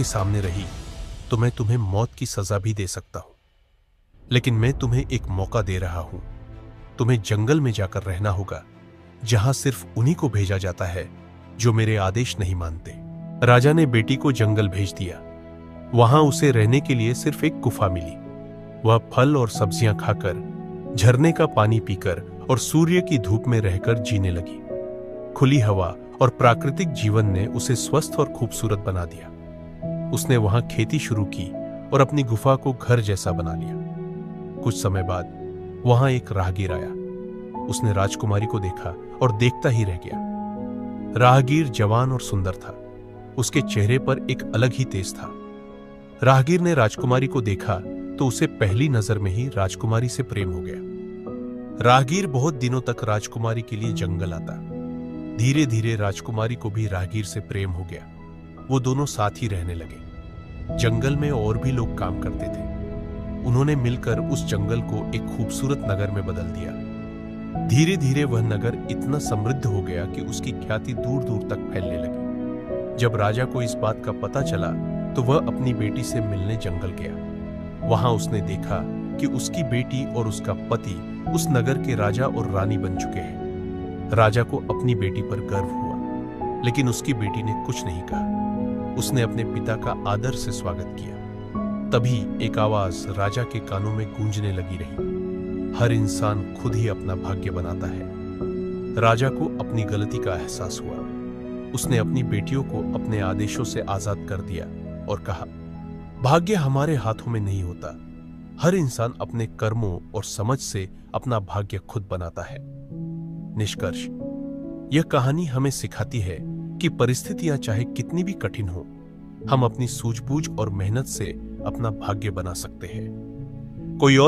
के सामने रही तो मैं तुम्हें मौत की सजा भी दे सकता हूं, लेकिन मैं तुम्हें एक मौका दे रहा हूं। तुम्हें जंगल में जाकर रहना होगा, जहां सिर्फ उन्हीं को भेजा जाता है जो मेरे आदेश नहीं मानते। राजा ने बेटी को जंगल भेज दिया। वहां उसे रहने के लिए सिर्फ एक गुफा मिली। वह फल और सब्जियां खाकर, झरने का पानी पीकर और सूर्य की धूप में रहकर जीने लगी। खुली हवा और प्राकृतिक जीवन ने उसे स्वस्थ और खूबसूरत बना दिया। उसने वहां खेती शुरू की और अपनी गुफा को घर जैसा बना लिया। कुछ समय बाद वहां एक राहगीर आया। उसने राजकुमारी को देखा और देखता ही रह गया। राहगीर जवान और सुंदर था। उसके चेहरे पर एक अलग ही तेज था। राहगीर ने राजकुमारी को देखा तो उसे पहली नजर में ही राजकुमारी से प्रेम हो गया। राहगीर बहुत दिनों तक राजकुमारी के लिए जंगल आता। धीरे धीरे राजकुमारी को भी राहगीर से प्रेम हो गया। वो दोनों साथ ही रहने लगे। जंगल में और भी लोग काम करते थे। उन्होंने मिलकर उस जंगल को एक खूबसूरत नगर में बदल दिया। धीरे धीरे वह नगर इतना समृद्ध हो गया कि उसकी ख्याति दूर दूर तक फैलने लगी। जब राजा को इस बात का पता चला तो वह अपनी बेटी से मिलने जंगल गया। वहां उसने देखा कि उसकी बेटी और उसका पति उस नगर के राजा और रानी बन चुके हैं। राजा को अपनी बेटी पर गर्व हुआ, लेकिन उसकी बेटी ने कुछ नहीं कहा। उसने अपने पिता का आदर से स्वागत किया। तभी एक आवाज राजा के कानों में गूंजने लगी रही, हर इंसान खुद ही अपना भाग्य बनाता है। राजा को अपनी गलती का एहसास हुआ। उसने अपनी बेटियों को अपने आदेशों से आजाद कर दिया और कहा, भाग्य हमारे हाथों में नहीं होता। हर इंसान अपने कर्मों और समझ से अपना भाग्य खुद बनाता है। निष्कर्ष, यह कहानी हमें सिखाती है कि परिस्थितियां चाहे कितनी भी कठिन हो, हम अपनी सूझबूझ और मेहनत से अपना भाग्य बना सकते हैं। कोई और